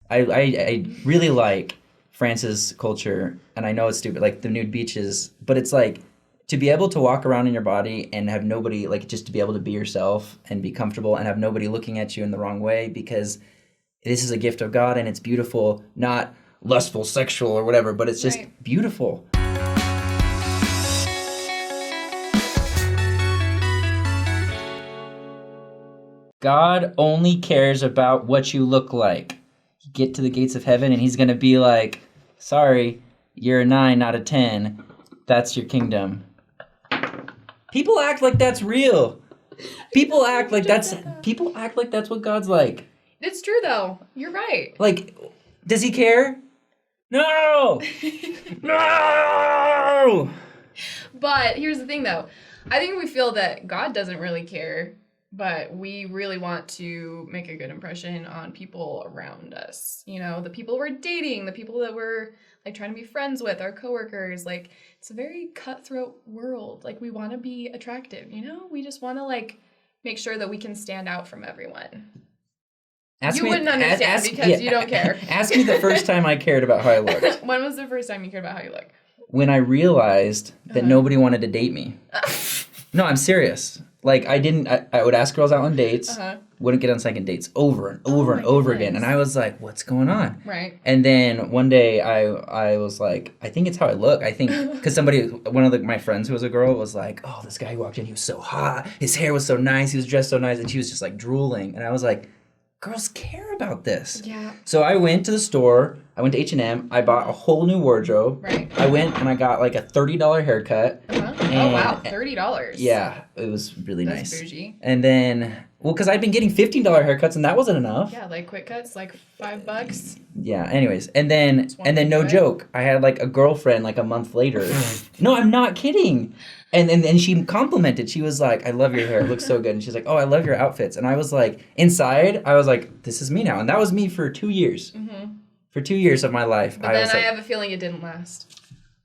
I really like France's culture, and I know it's stupid, like the nude beaches, but it's like to be able to walk around in your body and have nobody, like just to be able to be yourself and be comfortable and have nobody looking at you in the wrong way, because this is a gift of God and it's beautiful, not lustful, sexual, or whatever, but it's just beautiful. God only cares about what you look like. You get to the gates of heaven and he's going to be like, sorry, you're a 9, not a 10. That's your kingdom. People act like that's real. People act like that's what God's like. It's true though. You're right. Like, does he care? No! No! But here's the thing though. I think we feel that God doesn't really care, but we really want to make a good impression on people around us. You know, the people we're dating, the people that we're like trying to be friends with, our coworkers. Like, it's a very cutthroat world. Like, we want to be attractive, you know? We just want to like make sure that we can stand out from everyone. You wouldn't understand because you don't care. Ask me the first time I cared about how I looked. When was the first time you cared about how you look? When I realized that nobody wanted to date me. No, I'm serious. Like, I would ask girls out on dates, wouldn't get on second dates over and over and over again. And I was like, what's going on? Right. And then one day I was like, I think it's how I look. I think, because one of my friends who was a girl was like, oh, this guy who walked in, he was so hot. His hair was so nice. He was dressed so nice. And she was just like drooling. And I was like, girls care about this. Yeah. So I went to the store. I went to H&M. I bought a whole new wardrobe. Right. I went and I got like a $30 haircut. Oh, wow. $30. Yeah. It was really nice. That's bougie. And then, well, because I'd been getting $15 haircuts and that wasn't enough. Yeah, like quick cuts, like $5. Yeah, anyways. And then no joke, I had like a girlfriend like a month later. No, I'm not kidding. And she complimented. She was like, I love your hair. It looks so good. And she's like, oh, I love your outfits. And I was like, inside, I was like, this is me now. And that was me for 2 years. Mm-hmm. For 2 years of my life. But then I have a feeling it didn't last.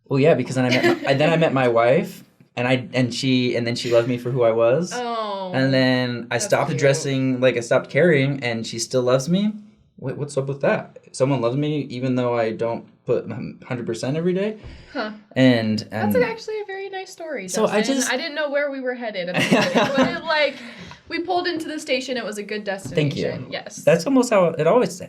Well, yeah, because then I met my wife. And then she loved me for who I was. Oh. And then I stopped dressing, like I stopped caring, and she still loves me. What's up with that? Someone loves me even though I don't put 100% every day. Huh. And that's actually a very nice story, Justin. So I didn't know where we were headed at the beginning, but we pulled into the station. It was a good destination. Thank you. Yes. That's almost how it always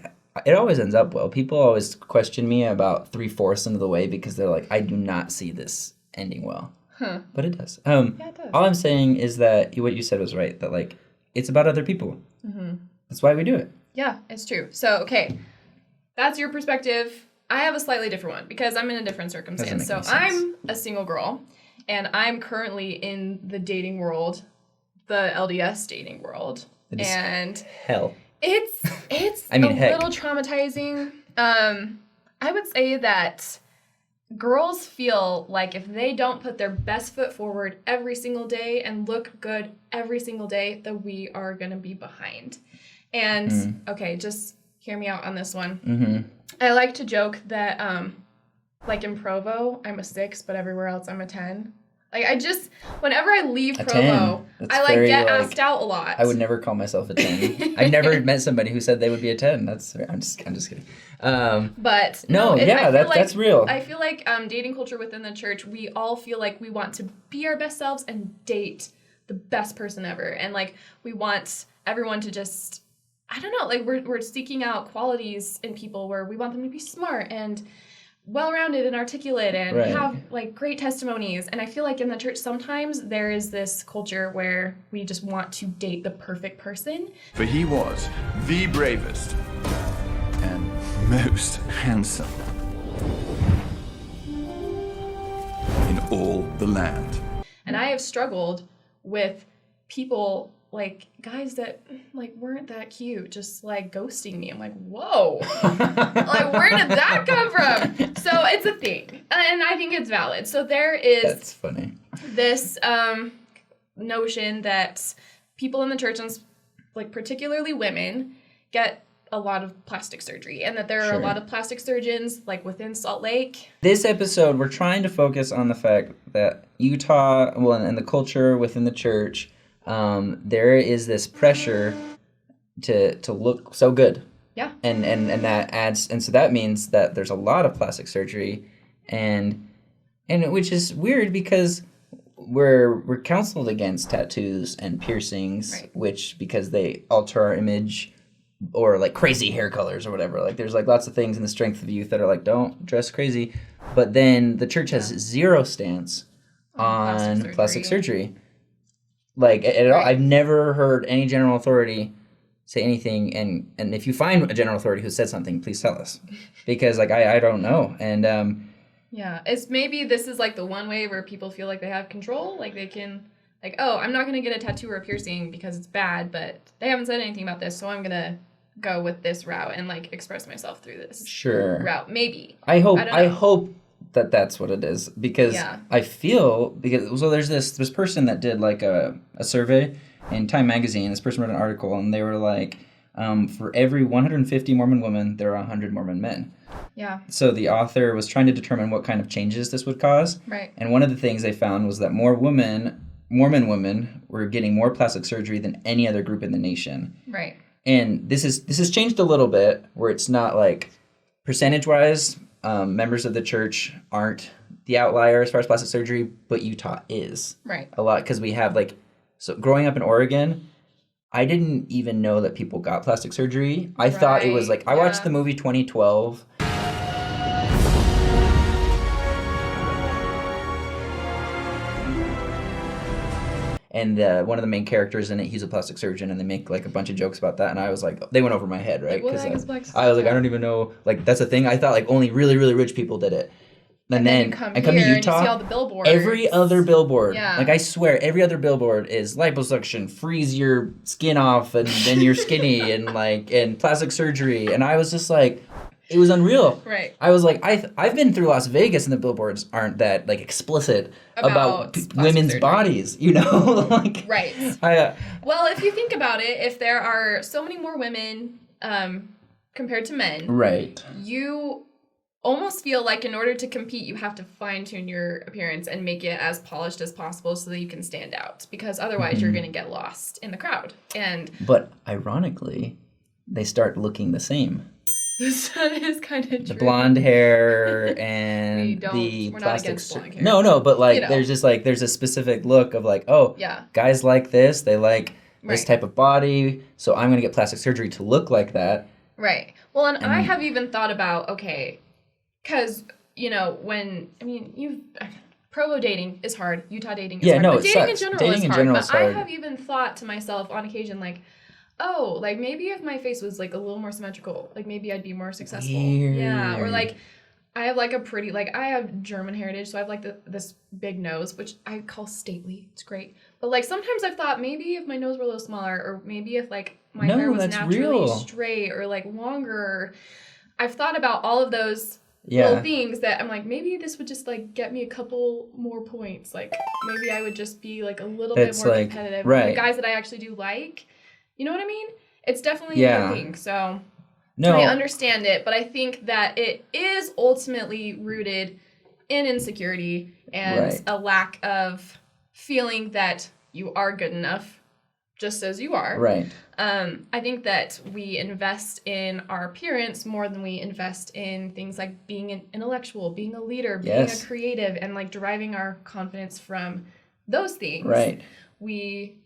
ends up well. People always question me about 3/4 into the way because they're like, I do not see this ending well. Huh. But it does. Yeah, it does. All I'm saying is that what you said was right, that like it's about other people. Mm-hmm. That's why we do it. Yeah, it's true. So, okay, that's your perspective. I have a slightly different one because I'm in a different circumstance. So I'm a single girl, and I'm currently in the dating world, the LDS dating world. And hell. It's little traumatizing. I would say that girls feel like if they don't put their best foot forward every single day and look good every single day, that we are going to be behind. And, okay, just hear me out on this one. Mm-hmm. I like to joke that, like in Provo, I'm a 6, but everywhere else I'm a 10. Like, whenever I leave Provo, I get asked out a lot. I would never call myself a 10. I've never met somebody who said they would be a 10. I'm just kidding. But that's real. I feel like dating culture within the church, we all feel like we want to be our best selves and date the best person ever. And like, we want everyone to just, I don't know, like we're seeking out qualities in people where we want them to be smart and well-rounded and articulate and have like great testimonies. And I feel like in the church sometimes there is this culture where we just want to date the perfect person. For he was the bravest and most handsome in all the land. And I have struggled with people, like guys that like weren't that cute, just like ghosting me. I'm like, whoa, like where did that come from? So it's a thing, and I think it's valid. So there is that's funny. This notion that people in the church, and like particularly women, get a lot of plastic surgery, and that there are a lot of plastic surgeons like within Salt Lake. This episode, we're trying to focus on the fact that Utah, and the culture within the church. There is this pressure to look so good, Yeah. And that adds, and so that means that there's a lot of plastic surgery, and which is weird because we're counseled against tattoos and piercings, right. which because they alter our image, or like crazy hair colors or whatever. Like there's like lots of things in the strength of youth that are like, don't dress crazy. But then the church has zero stance on plastic surgery. Like at all. I've never heard any general authority say anything, and if you find a general authority who said something, please tell us, because like I don't know. And yeah, it's maybe this is like the one way where people feel like they have control, like they can, like, oh, I'm not going to get a tattoo or a piercing because it's bad, but they haven't said anything about this, so I'm going to go with this route and like express myself through this route. Maybe. I hope that that's what it is, because I feel, because so there's this person that did like a survey in Time magazine. This person wrote an article, and they were like, for every 150 Mormon women, there are 100 Mormon men. Yeah. So the author was trying to determine what kind of changes this would cause. Right. And one of the things they found was that Mormon women were getting more plastic surgery than any other group in the nation. Right. And this has changed a little bit, where it's not like percentage-wise, members of the church aren't the outlier as far as plastic surgery, but Utah is. Right. A lot, because we have like, so growing up in Oregon, I didn't even know that people got plastic surgery. I thought it was like, I watched the movie 2012. And one of the main characters in it, he's a plastic surgeon, and they make like a bunch of jokes about that. And I was like, they went over my head, right? Because I was like, I don't even know, like that's a thing. I thought like only really, really rich people did it. And then I come to Utah, and you see all the billboards. Every other billboard, like I swear, every other billboard is liposuction, freeze your skin off, and then you're skinny, and like and plastic surgery. And I was just like, it was unreal. Right. I was like, I've been through Las Vegas, and the billboards aren't that like explicit about women's surgery. Bodies, you know? Like, right. Well, if you think about it, if there are so many more women compared to men, right, you almost feel like in order to compete, you have to fine-tune your appearance and make it as polished as possible so that you can stand out, because otherwise you're going to get lost in the crowd. But ironically, they start looking the same. That is kind of true. The blonde hair and the plastic surgery. No, but like there's just like there's a specific look of like, oh, guys like this, they like this type of body, so I'm going to get plastic surgery to look like that. Right. Well, and I have even thought about, okay, because, you know, Provo dating is hard. Utah dating is hard. No, but dating sucks. in general dating is in hard. General but is hard. I have even thought to myself on occasion, like, oh, like maybe if my face was like a little more symmetrical, like maybe I'd be more successful. Weird. Yeah. Or like I have like a pretty, like I have German heritage, so I have like this big nose, which I call stately. It's great. But like sometimes I've thought maybe if my nose were a little smaller, or maybe if like my hair was naturally straight or like longer. I've thought about all of those little things that I'm like, maybe this would just like get me a couple more points. Like maybe I would just be like a little bit more competitive with the guys that I actually do like. You know what I mean? It's definitely a thing. So I understand it, but I think that it is ultimately rooted in insecurity and a lack of feeling that you are good enough just as you are. Right. I think that we invest in our appearance more than we invest in things like being an intellectual, being a leader, being a creative, and like deriving our confidence from those things. Right. We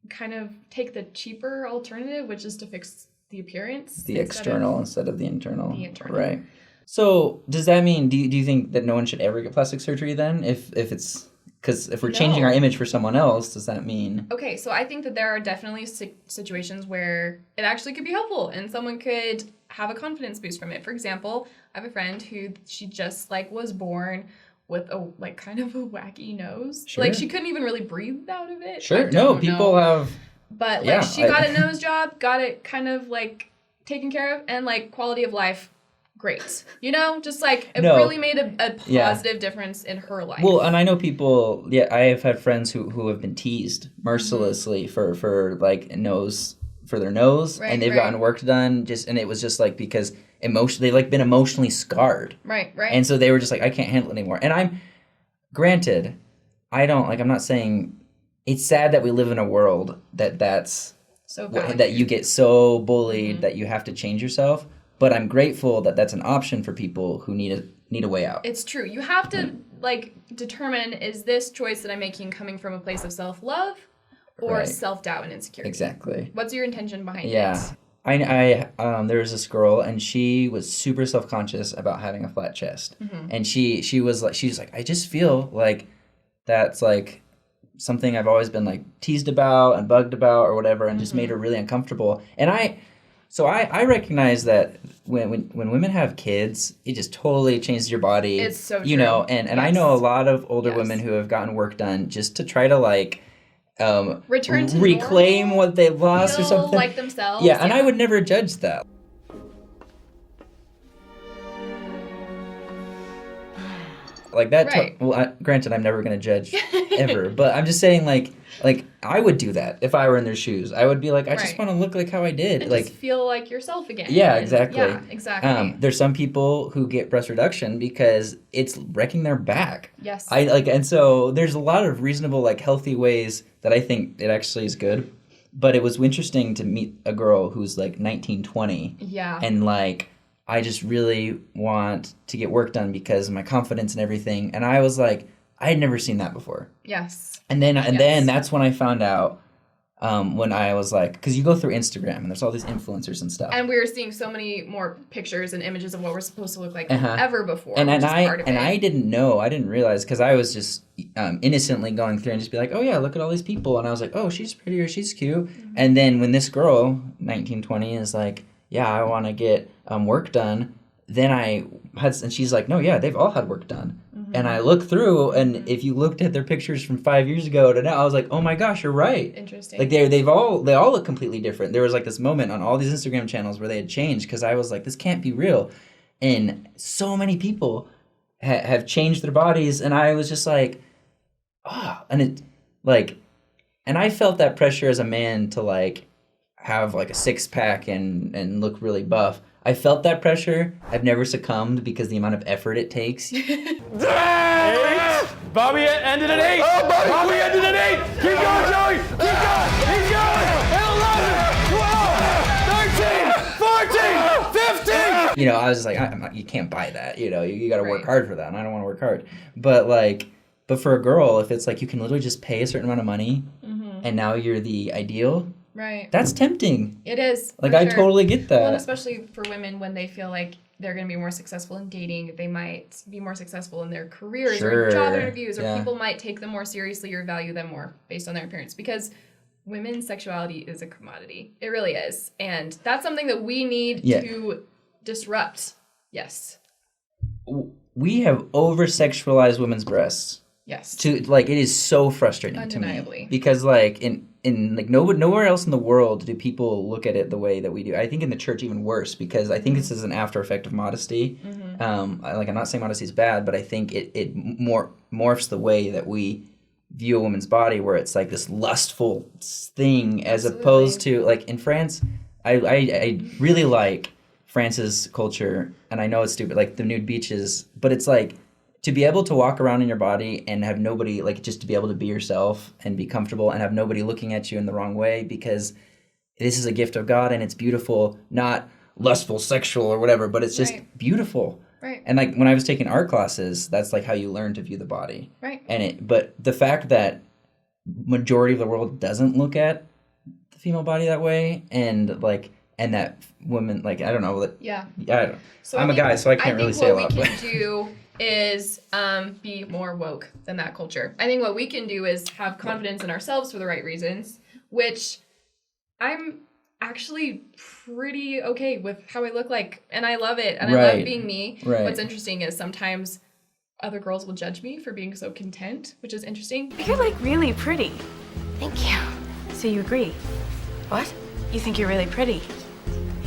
kind of take the cheaper alternative, which is to fix the appearance. The external instead of the internal. Right. So does that mean, do you think that no one should ever get plastic surgery then? If it's, because if we're changing our image for someone else, does that mean? Okay, so I think that there are definitely situations where it actually could be helpful and someone could have a confidence boost from it. For example, I have a friend who she just like was born with a like kind of a wacky nose. Sure. Like she couldn't even really breathe out of it. Sure. No, people have. But like she got a nose job, got it kind of like taken care of, and like quality of life, great. You know, just like it really made a positive difference in her life. Well, and I know people. Yeah, I have had friends who have been teased mercilessly for like nose. For their nose, and they've gotten work done and it was just like because they've like been emotionally scarred. Right. And so they were just like, I can't handle it anymore. And I'm not saying it's sad that we live in a world that's that you get so bullied that you have to change yourself. But I'm grateful that that's an option for people who need a way out. It's true. You have to determine, is this choice that I'm making coming from a place of self-love or self-doubt and insecurity? Exactly. What's your intention behind it? Yeah. There was this girl, and she was super self-conscious about having a flat chest. And she was like, I just feel like that's like something I've always been like teased about and bugged about or whatever, and just made her really uncomfortable. And I recognize that when women have kids, it just totally changes your body. It's so true. You know, and I know a lot of older women who have gotten work done just to try to like return to reclaim normal, what they lost or something. like themselves. Yeah, and I would never judge that. Like that. Right. Granted, I'm never gonna judge ever, but I'm just saying, like I would do that if I were in their shoes. I would be like, I just want to look like how I did, and like just feel like yourself again. Yeah, exactly. Yeah, exactly. There's some people who get breast reduction because it's wrecking their back. Yes. And so there's a lot of reasonable, like healthy ways that I think it actually is good. But it was interesting to meet a girl who's like 19, 20. Yeah. And like, I just really want to get work done because of my confidence and everything. And I was like, I had never seen that before. Yes. And then that's when I found out, when I was like, because you go through Instagram and there's all these influencers and stuff. And we were seeing so many more pictures and images of what we're supposed to look like ever before. And I didn't know, I didn't realize, because I was just innocently going through and just be like, oh yeah, look at all these people. And I was like, oh, she's pretty or she's cute. And then when this girl, 19, 20, is like, yeah, I want to get work done. Then and she's like, no, yeah, they've all had work done. And I looked through, and if you looked at their pictures from 5 years ago to now, I was like, oh my gosh, you're right. Interesting. Like they all look completely different. There was like this moment on all these Instagram channels where they had changed, because I was like, this can't be real. And so many people have changed their bodies, and I was just like, and I felt that pressure as a man to like have like a six pack and look really buff. I felt that pressure. I've never succumbed because the amount of effort it takes. 8. Bobby ended at 8. Oh, Bobby ended at 8. Keep going, Joey. Keep going. He's going. And 11, 12, 13, 14, 15. You know, I was just like, you can't buy that. You know, you got to work hard for that, and I don't want to work hard. But for a girl, if it's like you can literally just pay a certain amount of money, and now you're the ideal. Right. That's tempting. It is. Like, I totally get that. Well, and especially for women when they feel like they're going to be more successful in dating, they might be more successful in their careers or job interviews, or people might take them more seriously or value them more based on their appearance, because women's sexuality is a commodity. It really is. And that's something that we need to disrupt. Yes. We have over-sexualized women's breasts. Yes. It is so frustrating Undeniably. to me. Because, like, in like nowhere else in the world do people look at it the way that we do. I think in the church even worse, because I think this is an after effect of modesty. I'm not saying modesty is bad, but I think it morphs the way that we view a woman's body, where it's like this lustful thing, as opposed to like in France. I really like France's culture, and I know it's stupid, like the nude beaches, but it's like, to be able to walk around in your body and have nobody, like, just to be able to be yourself and be comfortable and have nobody looking at you in the wrong way, because this is a gift of God and it's beautiful, not lustful, sexual, or whatever, but it's just beautiful. Right. And like when I was taking art classes, that's like how you learn to view the body. Right. But the fact that majority of the world doesn't look at the female body that way, and that women, like, I don't know. I don't know. So I'm a guy, so I can't really say a lot. What we can do is be more woke than that culture. I think what we can do is have confidence in ourselves for the right reasons, which I'm actually pretty okay with how I look like, and I love it, and I love being me. Right. What's interesting is sometimes other girls will judge me for being so content, which is interesting. You're like really pretty. Thank you. So you agree? What? You think you're really pretty?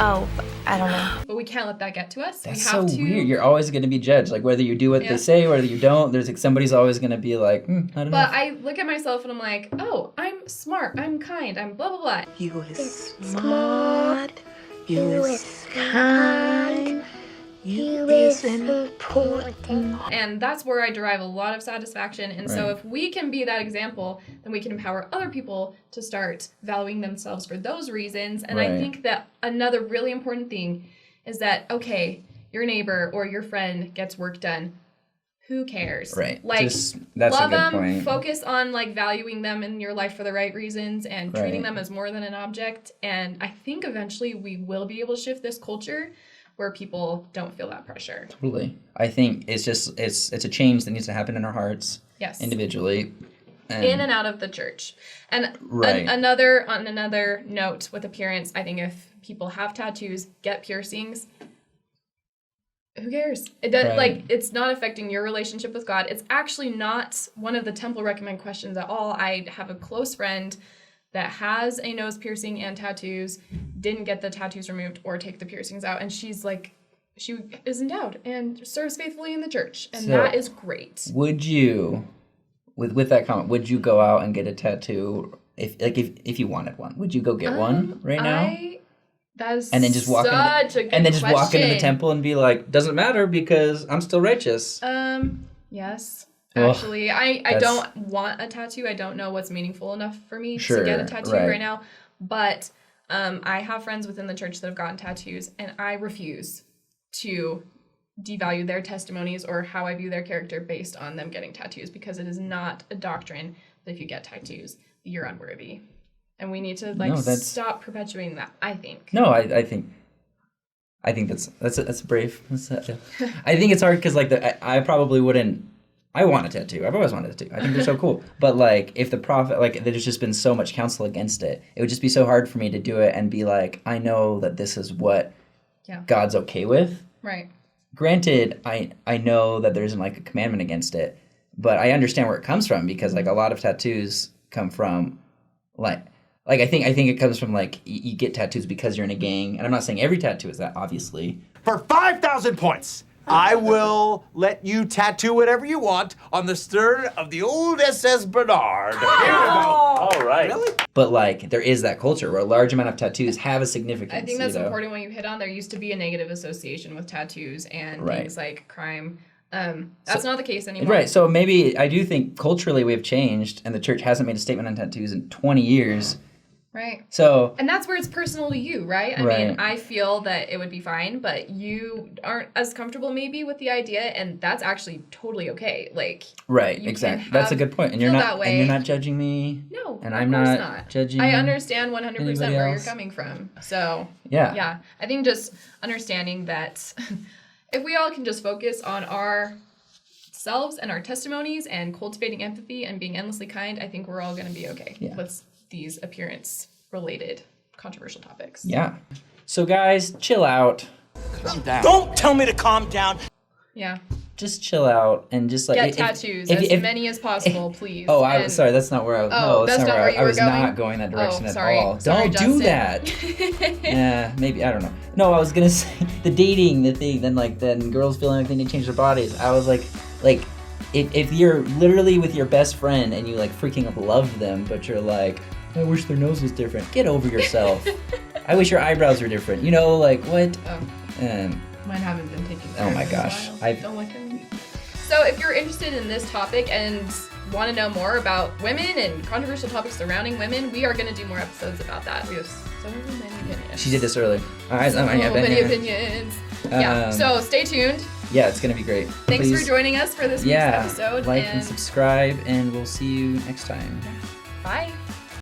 Oh, I don't know. But we can't let that get to us. That's so weird. You're always going to be judged. Like, whether you do what they say, whether you don't, there's like somebody's always going to be like, I don't know. But I look at myself and I'm like, oh, I'm smart, I'm kind, I'm blah, blah, blah. You is smart. You is kind. You is is important. And that's where I derive a lot of satisfaction. And so if we can be that example, then we can empower other people to start valuing themselves for those reasons. And I think that another really important thing is that, okay, your neighbor or your friend gets work done. Who cares? Right. Like, that's love a good them, point. focus on like valuing them in your life for the right reasons and treating them as more than an object. And I think eventually we will be able to shift this culture where people don't feel that pressure. Totally. I think it's a change that needs to happen in our hearts. Yes. Individually. In and out of the church. And on another note with appearance, I think if people have tattoos, get piercings, who cares? It does, like, it's not affecting your relationship with God. It's actually not one of the temple recommend questions at all. I have a close friend that has a nose piercing and tattoos, didn't get the tattoos removed or take the piercings out, and she's like, she is endowed and serves faithfully in the church, and that is great. Would you, with that comment, would you go out and get a tattoo if you wanted one? Would you go get one right now? That is and then just walk such a good and then just question. walk into the temple and be like, doesn't matter because I'm still righteous. Yes. Actually, I don't want a tattoo. I don't know what's meaningful enough for me to get a tattoo right now. But I have friends within the church that have gotten tattoos, and I refuse to devalue their testimonies or how I view their character based on them getting tattoos, because it is not a doctrine that if you get tattoos, you're unworthy. And we need to stop perpetuating that, I think. No, I think that's brave. I think it's hard because I probably wouldn't. I want a tattoo. I've always wanted a tattoo. I think they're so cool. But like, if the prophet, like, there's just been so much counsel against it, it would just be so hard for me to do it and be like, I know that this is what God's okay with. Right. Granted, I know that there isn't like a commandment against it, but I understand where it comes from because like a lot of tattoos come from like I think it comes from like you get tattoos because you're in a gang, and I'm not saying every tattoo is that, obviously. For 5,000 points, I will let you tattoo whatever you want on the stern of the old SS Bernard. Here we go. All right. Really? But like there is that culture where a large amount of tattoos have a significance. I think that's important when you hit on. There used to be a negative association with tattoos and things like crime. That's not the case anymore. Right. So maybe I do think culturally we've changed, and the church hasn't made a statement on tattoos in 20 years. Right. So. And that's where it's personal to you, right? I mean, I feel that it would be fine, but you aren't as comfortable maybe with the idea, and that's actually totally okay. Like. Right. Exactly. That's a good point. And you're not judging me. No. And I'm not judging. I understand 100% where you're coming from. So. Yeah. Yeah. I think just understanding that if we all can just focus on ourselves and our testimonies and cultivating empathy and being endlessly kind, I think we're all going to be okay with these appearance-related controversial topics. Yeah. So guys, chill out. Calm down. Don't tell me to calm down. Yeah. Just chill out and just like get tattoos, as many as possible, please. Oh, sorry, that's not where I was. Oh, that's not where you were going? I was not going that direction at all. Sorry, don't do that. Yeah, maybe, I don't know. No, I was gonna say the dating, the thing. Then girls feeling like they need to change their bodies. I was like. If you're literally with your best friend and you like freaking love them, but you're like, I wish their nose was different. Get over yourself. I wish your eyebrows were different. You know, like what? Oh. Mine haven't been taken care of. Oh my gosh. Don't look at me. So if you're interested in this topic and want to know more about women and controversial topics surrounding women, we are going to do more episodes about that. We have so many opinions. She did this early. So many opinions. Yeah. So stay tuned. Yeah, it's going to be great. Thanks for joining us for this week's episode. Like and subscribe, and we'll see you next time. Bye.